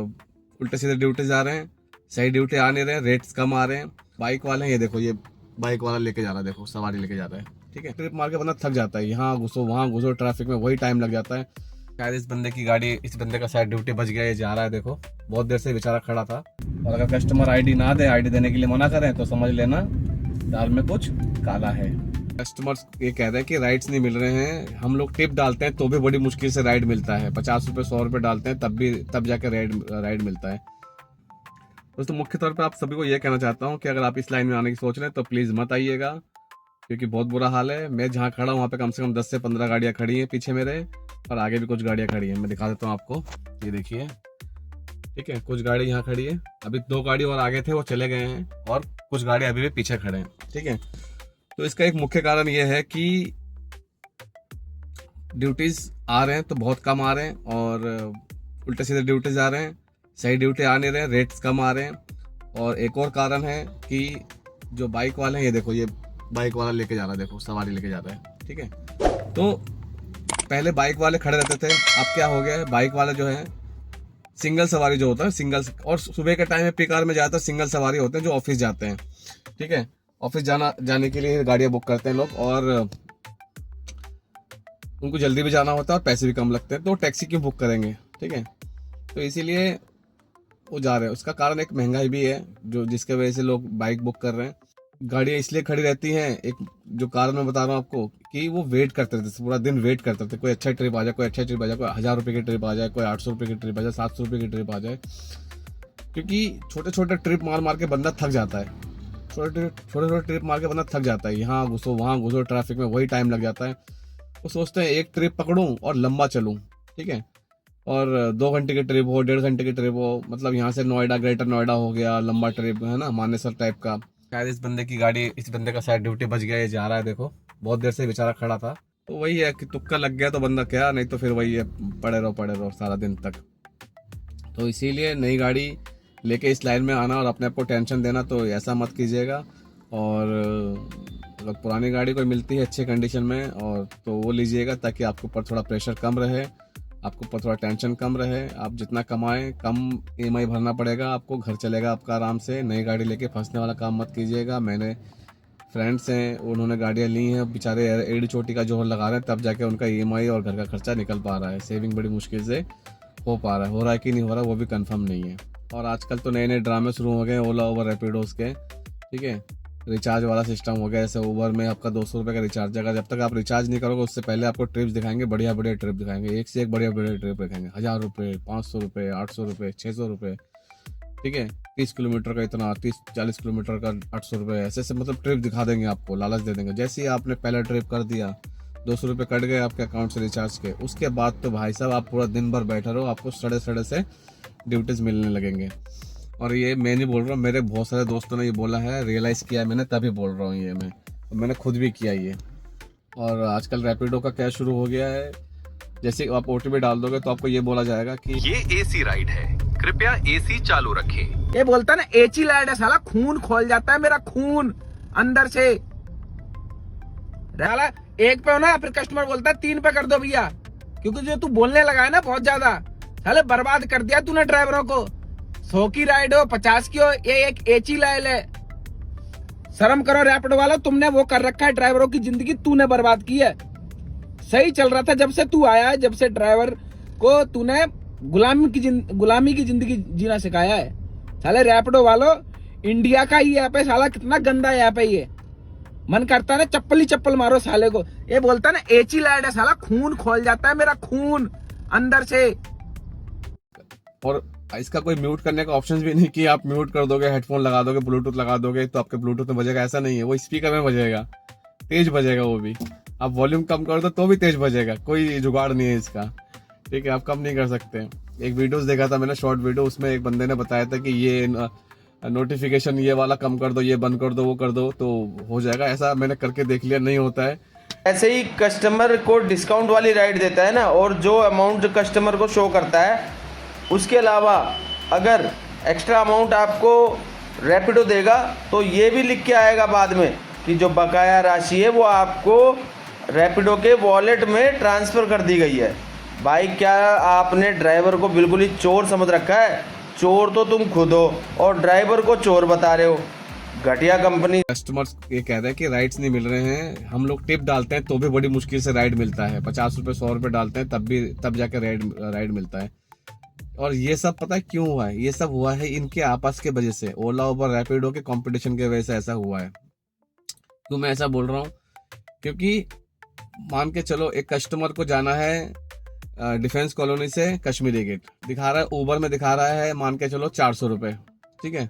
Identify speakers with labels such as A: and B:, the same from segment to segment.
A: उल्टे सीधे ड्यूटी जा रहे हैं, सही ड्यूटी आ नहीं रहे हैं, रेट्स कम आ रहे हैं। बाइक वाले हैं, ये देखो, ये बाइक वाला लेके जा रहा है, देखो सवारी लेके जा रहा है, ठीक है। ट्रिप मार के बंदा थक जाता है, यहाँ घुसो वहाँ घुसो, ट्रैफिक में वही टाइम लग जाता है। शायद इस बंदे की गाड़ी, इस बंदे का शायद ड्यूटी बच गया, ये जा रहा है, देखो बहुत देर से बेचारा खड़ा था। और अगर कस्टमर आईडी ना दे, आईडी देने के लिए मना करें तो समझ लेना दाल में कुछ काला है। कस्टमर्स ये कह रहे हैं कि राइड्स नहीं मिल रहे हैं, हम लोग टिप डालते हैं तो भी बड़ी मुश्किल से राइड मिलता है, 50 रुपए 100 रुपए डालते हैं तब जाके राइड मिलता है। दोस्तों मुख्य तौर पर आप सभी को यह कहना चाहता हूँ कि अगर आप इस लाइन में आने की सोच रहे हैं तो प्लीज मत आइएगा, क्योंकि बहुत बुरा हाल है। मैं जहाँ खड़ा हूँ वहाँ पे कम से कम 10 से 15 गाड़ियाँ खड़ी हैं पीछे मेरे, और आगे भी कुछ गाड़ियाँ खड़ी हैं। मैं दिखा देता हूँ आपको, ये देखिए, ठीक है, कुछ गाड़ी यहाँ खड़ी है, अभी 2 गाड़ी और आगे थे वो चले गए हैं, और कुछ गाड़ी अभी भी पीछे खड़े हैं, ठीक है। तो इसका एक मुख्य कारण ये है कि ड्यूटीज आ रहे हैं तो बहुत कम आ रहे हैं, और उल्टे सीधे ड्यूटीज आ रहे हैं, सही ड्यूटी आ नहीं रहे हैं, रेट्स कम आ रहे हैं। और एक और कारण है कि जो बाइक वाले हैं, ये देखो, ये बाइक वाला लेके जा रहा है, देखो सवारी लेके जा रहा है, ठीक है। तो पहले बाइक वाले खड़े रहते थे, अब क्या हो गया है, बाइक वाले जो है सिंगल सवारी जो होता है, सिंगल, और सुबह के टाइम में पीक आवर में ज्यादातर सिंगल सवारी होते हैं जो ऑफिस जाते हैं, ठीक है। ऑफिस जाने के लिए गाड़ियां बुक करते हैं लोग, और उनको जल्दी भी जाना होता है और पैसे भी कम लगते हैं, तो टैक्सी क्यों बुक करेंगे, ठीक है। तो इसीलिए वो जा रहे हैं। उसका कारण एक महंगाई भी है, जो जिसके वजह से लोग बाइक बुक कर रहे हैं। गाड़ियाँ इसलिए खड़ी रहती हैं, एक जो कारण मैं बता रहा हूँ आपको, कि वो वेट करते रहते, पूरा दिन वेट करते रहते, कोई अच्छा ट्रिप आ जाए, कोई अच्छा ट्रिप आ जाए, कोई 1000 रुपये की ट्रिप आ जाए, कोई 800 रुपये की ट्रिप आ जाए, 700 रुपये की ट्रिप आ जाए। क्योंकि छोटे छोटे ट्रिप मार के बंदा थक जाता है, छोटे छोटे ट्रिप मार के बंदा थक जाता है, यहाँ घुसो वहाँ घुसो, ट्रैफिक में वही टाइम लग जाता है। वो सोचते हैं एक ट्रिप पकड़ूं और लंबा चलूं, ठीक है, और 2 घंटे की ट्रिप हो, 1.5 घंटे की ट्रिप हो, मतलब यहाँ से नोएडा, ग्रेटर नोएडा हो गया, लंबा ट्रिप है ना, मानेसर टाइप का। शायद इस बंदे की गाड़ी, इस बंदे का शायद ड्यूटी बच गया, ये जा रहा है, देखो बहुत देर से बेचारा खड़ा था। तो वही है कि तुक्का लग गया तो बंदा क्या, नहीं तो फिर वही है, पड़े रहो सारा दिन तक। तो इसीलिए नई गाड़ी लेके इस लाइन में आना और अपने आप को टेंशन देना तो ऐसा मत कीजिएगा। और अगर पुरानी गाड़ी कोई मिलती है अच्छे कंडीशन में, और तो वो लीजिएगा, ताकि आपके ऊपर थोड़ा प्रेशर कम रहे, आपके ऊपर थोड़ा टेंशन कम रहे, आप जितना कमाएं कम ईएमआई भरना पड़ेगा आपको, घर चलेगा आपका आराम से। नई गाड़ी लेके फंसने वाला काम मत कीजिएगा। मैंने फ्रेंड्स हैं, उन्होंने गाड़ियाँ ली हैं, बेचारे एड़ी चोटी का जोहर लगा रहे हैं, तब जाके उनका ईएमआई और घर का खर्चा निकल पा रहा है। सेविंग बड़ी मुश्किल से हो पा रहा है, हो रहा है कि नहीं हो रहा वो भी कंफर्म नहीं है। और आजकल तो नए नए ड्रामे शुरू हो गए ओला उबर रैपिडोस के, ठीक है। रिचार्ज वाला सिस्टम हो गया, जैसे उबर में आपका 200 रुपये का रिचार्ज है, जब तक आप रिचार्ज नहीं करोगे उससे पहले आपको ट्रिप्स दिखाएंगे, बढ़िया बढ़िया ट्रिप दिखाएंगे, एक से एक बढ़िया बढ़िया ट्रिप दिखाएंगे, 1000 रुपये, 500 रुपये, 800 रुपये, 600 रुपये, ठीक है। 30 किलोमीटर का इतना, 30-40 किलोमीटर का 800 रुपये, ऐसे मतलब ट्रिप दिखा देंगे आपको, लालच दे देंगे। जैसे ही आपने पहला ट्रिप कर दिया, 200 रुपये कट गए आपके अकाउंट से रिचार्ज के, उसके बाद तो भाई साहब आप पूरा दिन भर बैठे रहो, आपको सड़े से ड्यूटीज मिलने लगेंगे। और ये मैं नहीं बोल रहा हूँ, मेरे बहुत सारे दोस्तों ने ये बोला है, रियलाइज़ किया है मैंने, तभी बोल रहा हूँ ये मैंने खुद भी किया ये। और आजकल रैपिडो का क्या शुरू हो गया है, जैसे आप ओटीपी डाल दोगे तो आपको ये बोला जाएगा कि
B: ये एसी राइड है, कृपया एसी चालू रखें।
C: ये बोलता ना एची लाइट है, साला खून खोल जाता है मेरा, खून अंदर से। साला 1 पे हो ना, फिर कस्टमर बोलता है 3 पे कर दो भैया, क्योंकि जो तू बोलने लगा है ना बहुत ज्यादा, साले बर्बाद कर दिया तूने ड्राइवरों को। 100 की राइड हो, 50 की हो, ये एक एची लाइल है। शर्म करो रैपिडो वाला, तुमने वो कर रखा है, ड्राइवरों की जिंदगी तूने बर्बाद की है। सही चल रहा था जब से तू आया है, जब से ड्राइवर को तूने गुलामी की जिंदगी जीना सिखाया है। साले रैपिडो वालों, इंडिया का ही ऐप है साला, कितना गंदा ऐप है ये। मन करता है ना चप्पल ही चप्पल मारो साले को। ये बोलता है ना एची लाइट है, साला खून खोल जाता है मेरा, खून अंदर से।
A: और इसका कोई म्यूट करने का ऑप्शन भी नहीं कि आप म्यूट कर दोगे, हेडफोन लगा दोगे, ब्लूटूथ लगा दोगे तो आपके ब्लूटूथ में बजेगा, ऐसा नहीं है। वो स्पीकर में बजेगा, तेज बजेगा वो भी। आप वॉल्यूम कम कर दो तो भी तेज बजेगा, कोई जुगाड़ नहीं है इसका, ठीक है। आप कम नहीं कर सकते। एक वीडियोस देखा था मैंने, शॉर्ट वीडियो, उसमें एक बंदे ने बताया था कि ये नोटिफिकेशन ये वाला कम कर दो, ये बंद कर दो, वो कर दो तो हो जाएगा। ऐसा मैंने करके देख लिया, नहीं होता है।
D: ऐसे ही कस्टमर को डिस्काउंट वाली राइड देता है ना, और जो अमाउंट कस्टमर को शो करता है, उसके अलावा अगर एक्स्ट्रा अमाउंट आपको रैपिडो देगा तो ये भी लिख के आएगा बाद में कि जो बकाया राशि है वो आपको रैपिडो के वॉलेट में ट्रांसफ़र कर दी गई है। भाई क्या आपने ड्राइवर को बिल्कुल ही चोर समझ रखा है? चोर तो तुम खुद हो और ड्राइवर को चोर बता रहे हो। घटिया कंपनी।
A: कस्टमर्स ये कह रहे हैं कि राइड्स नहीं मिल रहे हैं, हम लोग टिप डालते हैं तो भी बड़ी मुश्किल से राइड मिलता है, 50 रुपए 100 रुपए डालते हैं तब जाके राइड मिलता है। और ये सब पता है क्यों हुआ है? ये सब हुआ है इनके आपस के वजह से, ओला उबर रैपिडो के कंपटीशन के वजह से ऐसा हुआ है। क्यों मैं ऐसा बोल रहा हूँ? क्योंकि मान के चलो एक कस्टमर को जाना है डिफेंस कॉलोनी से कश्मीरी गेट, दिखा रहा है उबर में दिखा रहा है मान के चलो 400 रुपए, ठीक है।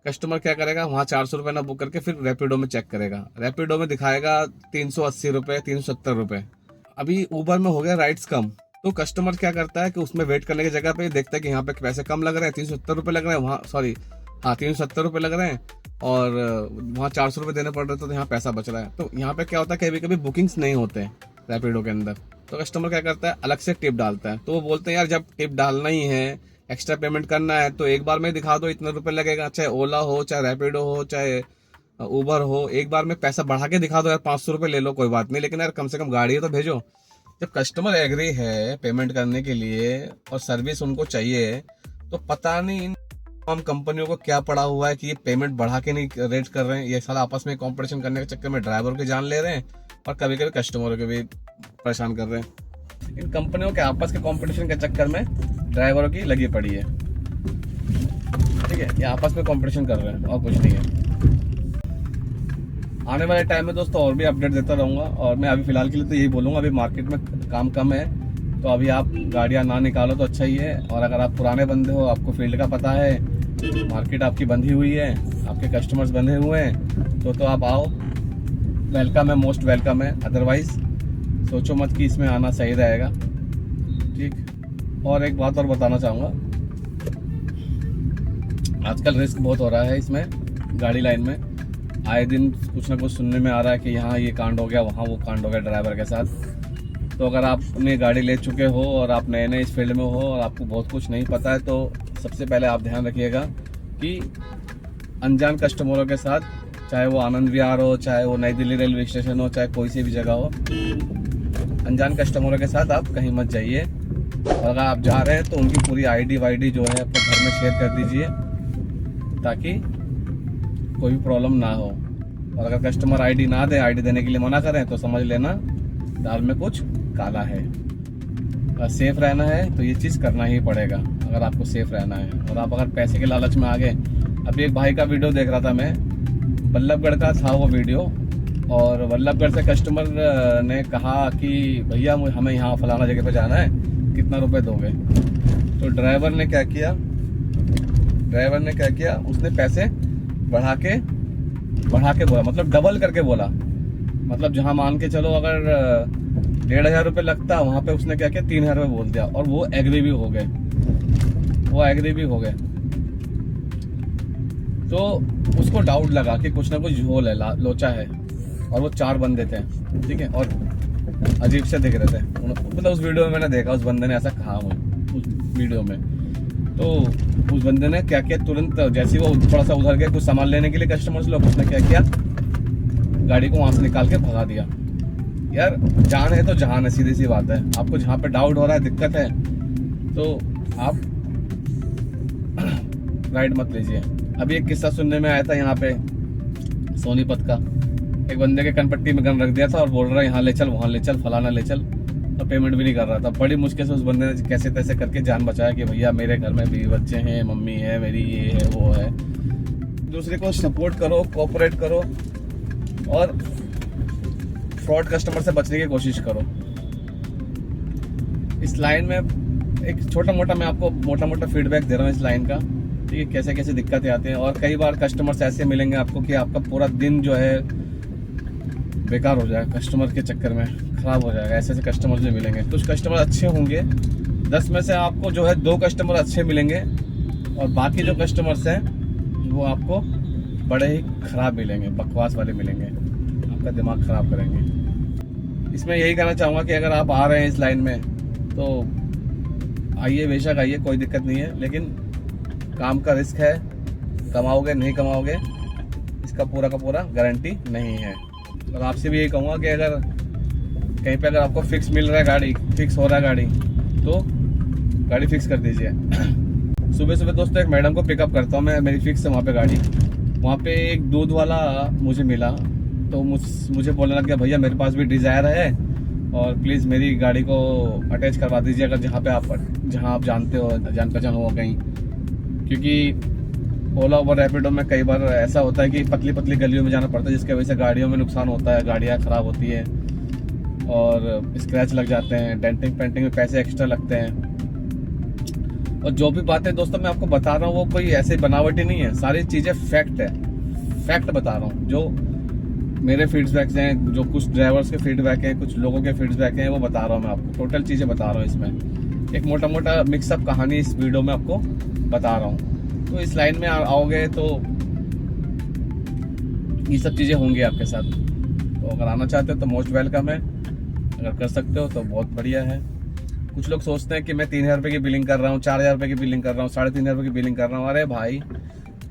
A: कस्टमर क्या करेगा, वहां 400 रुपए ना बुक करके फिर रैपिडो में चेक करेगा, रैपिडो में दिखाएगा 380 रुपए 370 रुपए। अभी उबर में हो गया राइड्स कम, तो कस्टमर क्या करता है कि उसमें वेट करने की जगह पे देखता है कि यहाँ पे पैसे कम लग रहे हैं, 370 रुपए लग रहे हैं, वहाँ 370 रुपए लग रहे हैं और वहाँ 400 रुपए देने पड़ रहे थे, तो यहाँ पैसा बच रहा है। तो यहाँ पे क्या होता है, कभी कभी बुकिंग्स नहीं होते हैं रैपिडो के अंदर, तो कस्टमर क्या करता है अलग से टिप डालता है। तो वो बोलते हैं यार जब टिप डालना ही है, एक्स्ट्रा पेमेंट करना है, तो एक बार में दिखा दो इतने रुपए लगेगा, चाहे ओला हो चाहे रैपिडो हो चाहे उबर हो, एक बार में पैसा बढ़ा के दिखा दो यार, 500 रुपए ले लो कोई बात नहीं, लेकिन यार कम से कम गाड़ी तो भेजो। जब कस्टमर एग्री है पेमेंट करने के लिए और सर्विस उनको चाहिए, तो पता नहीं इन तमाम कंपनियों को क्या पड़ा हुआ है कि ये पेमेंट बढ़ा के नहीं रेट कर रहे हैं। ये साला आपस में कंपटीशन करने के चक्कर में ड्राइवर की जान ले रहे हैं और कभी कभी कस्टमरों के भी परेशान कर रहे हैं। इन कंपनियों के आपस के कंपटीशन के चक्कर में ड्राइवरों की लगी पड़ी है, ठीक है। ये आपस में कंपटीशन कर रहे हैं और कुछ नहीं है। आने वाले टाइम में दोस्तों और भी अपडेट देता रहूंगा, और मैं अभी फिलहाल के लिए तो यही बोलूंगा, अभी मार्केट में काम कम है, तो अभी आप गाड़ियां ना निकालो तो अच्छा ही है। और अगर आप पुराने बंदे हो, आपको फील्ड का पता है, मार्केट आपकी बंधी हुई है, आपके कस्टमर्स बंधे हुए हैं, तो आप आओ, वेलकम है, मोस्ट वेलकम है। अदरवाइज सोचो मत कि इसमें आना सही रहेगा, ठीक। और एक बात और बताना चाहूँगा, आजकल रिस्क बहुत हो रहा है इसमें गाड़ी लाइन में, आए दिन कुछ ना कुछ सुनने में आ रहा है कि यहाँ ये कांड हो गया, वहाँ वो कांड हो गया ड्राइवर के साथ। तो अगर आप अपनी गाड़ी ले चुके हो और आप नए नए इस फील्ड में हो और आपको बहुत कुछ नहीं पता है, तो सबसे पहले आप ध्यान रखिएगा कि अनजान कस्टमरों के साथ, चाहे वो आनंद विहार हो, चाहे वो नई दिल्ली रेलवे स्टेशन हो, चाहे कोई सी भी जगह हो, अनजान कस्टमरों के साथ आप कहीं मत जाइए। और अगर आप जा रहे हैं तो उनकी पूरी आईडी वाईडी जो है अपने घर में शेयर कर दीजिए, ताकि कोई भी प्रॉब्लम ना हो। और अगर कस्टमर आईडी ना दे, आईडी देने के लिए मना करें, तो समझ लेना दाल में कुछ काला है। अगर सेफ रहना है तो ये चीज़ करना ही पड़ेगा, अगर आपको सेफ रहना है। और आप अगर पैसे के लालच में आ गए, अभी एक भाई का वीडियो देख रहा था मैं, बल्लभगढ़ का था वो वीडियो, और बल्लभगढ़ से कस्टमर ने कहा कि भैया हमें यहाँ फलाना जगह पे जाना है, कितना रुपए दोगे? तो ड्राइवर ने क्या किया, उसने पैसे बढ़ा के बोला, मतलब डबल करके बोला। मतलब जहां मान के चलो अगर 1,500 रुपये लगता, वहां पे उसने क्या किया 3,000 रुपये बोल दिया, और वो एग्री भी हो गए। तो उसको डाउट लगा कि कुछ ना कुछ झोल है, लोचा है, और वो 4 बंदे थे, ठीक है, और अजीब से दिख रहे थे। मतलब उस वीडियो में मैंने देखा, उस बंदे ने ऐसा कहा उस वीडियो में। तो उस बंदे ने क्या किया, तुरंत जैसे वो थोड़ा सा उधर गया कुछ सामान लेने के लिए कस्टमर्स लोग, उसने क्या किया, गाड़ी को वहां से निकाल के भगा दिया। यार जान है तो जहान है, सीधी सी बात है। आपको जहाँ पे डाउट हो रहा है, दिक्कत है, तो आप राइड मत लीजिए। अभी एक किस्सा सुनने में आया था यहाँ पे सोनीपत का, एक बंदे के कनपट्टी में गन रख दिया था और बोल रहा है यहाँ ले चल, वहाँ ले चल, फलाना ले चल, और पेमेंट भी नहीं कर रहा था। बड़ी मुश्किल से उस बंदे ने कैसे तैसे करके जान बचाया कि भैया मेरे घर में भी बच्चे हैं, मम्मी है मेरी, ये है वो है। दूसरे को सपोर्ट करो, कोऑपरेट करो, और फ्रॉड कस्टमर से बचने की कोशिश करो। इस लाइन में एक छोटा मोटा फीडबैक दे रहा हूँ इस लाइन का, ठीक है, कैसे कैसे दिक्कतें आती हैं। और कई बार कस्टमर्स ऐसे मिलेंगे आपको कि आपका पूरा दिन जो है बेकार हो जाएगा, कस्टमर के चक्कर में खराब हो जाएगा। ऐसे कस्टमर जो मिलेंगे, कुछ कस्टमर अच्छे होंगे, 10 में से आपको जो है 2 कस्टमर अच्छे मिलेंगे, और बाकी जो कस्टमर्स हैं वो आपको बड़े ही खराब मिलेंगे, बकवास वाले मिलेंगे, आपका दिमाग खराब करेंगे। इसमें यही कहना चाहूँगा कि अगर आप आ रहे हैं इस लाइन में, तो आइए, बेशक आइए, कोई दिक्कत नहीं है, लेकिन काम का रिस्क है, कमाओगे नहीं कमाओगे इसका पूरा का पूरा गारंटी नहीं है। और आपसे भी यही कहूँगा कि अगर कहीं पे अगर आपको फिक्स मिल रहा है गाड़ी, फिक्स हो रहा है गाड़ी, तो गाड़ी फिक्स कर दीजिए। सुबह सुबह दोस्तों एक मैडम को पिकअप करता हूँ मैं, मेरी फिक्स है वहाँ पे गाड़ी। वहाँ पे एक दूध वाला मुझे मिला, तो मुझे बोलने लग गया भैया मेरे पास भी डिज़ायर है और प्लीज़ मेरी गाड़ी को अटैच करवा दीजिए अगर जहाँ आप जानते हो, जान पहचान हो कहीं। क्योंकि ओला और रैपिडो में कई बार ऐसा होता है कि पतली पतली गलियों में जाना पड़ता है, जिसकी वजह से गाड़ियों में नुकसान होता है, गाड़ियाँ ख़राब होती है और स्क्रैच लग जाते हैं, डेंटिंग पेंटिंग में पैसे एक्स्ट्रा लगते हैं। और जो भी बातें दोस्तों मैं आपको बता रहा हूँ वो कोई ऐसे बनावटी नहीं है, सारी चीज़ें फैक्ट है, फैक्ट बता रहा हूँ। जो मेरे फीडबैक्स हैं, जो कुछ ड्राइवर्स के फीडबैक हैं, कुछ लोगों के फीडबैक हैं, वो बता रहा हूँ मैं आपको, टोटल चीज़ें बता रहा हूँ। इसमें एक मोटा मोटा मिक्सअप कहानी इस वीडियो में आपको बता रहा हूँ। तो इस लाइन में आओगे तो ये सब चीज़ें होंगी आपके साथ। तो अगर आना चाहते हो तो मोस्ट वेलकम है, अगर कर सकते हो तो बहुत बढ़िया है। कुछ लोग सोचते हैं कि मैं 3,000 रुपये की बिलिंग कर रहा हूँ, 4,000 रुपये की बिलिंग कर रहा हूँ, 3,500 रुपये की बिलिंग कर रहा हूँ। अरे भाई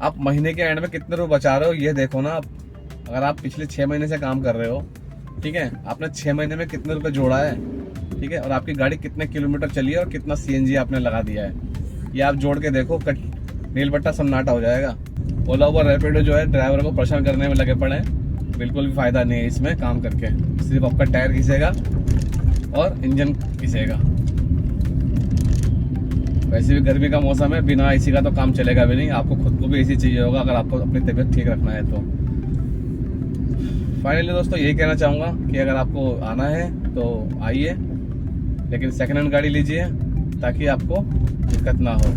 A: आप महीने के एंड में कितने रुपये बचा रहे हो ये देखो ना। अगर आप पिछले 6 महीने से काम कर रहे हो, ठीक है, आपने 6 महीने में कितने रुपए जोड़ा है, ठीक है, और आपकी गाड़ी कितने किलोमीटर चली है और कितना CNG आपने लगा दिया है, ये आप जोड़ के देखो, नील बट्टा सन्नाटा हो जाएगा। ओला और रैपिडो जो है ड्राइवर को परेशान करने में लगे पड़े हैं, बिल्कुल भी फायदा नहीं है इसमें काम करके, सिर्फ आपका टायर घिसेगा और इंजन घिसेगा। वैसे भी गर्मी का मौसम है, बिना AC का तो काम चलेगा भी नहीं, आपको खुद को भी AC चाहिए होगा अगर आपको अपनी तबीयत ठीक रखना है तो। फाइनली दोस्तों यही कहना चाहूँगा कि अगर आपको आना है तो आइए, लेकिन सेकेंड हैंड गाड़ी लीजिए ताकि आपको दिक्कत ना हो।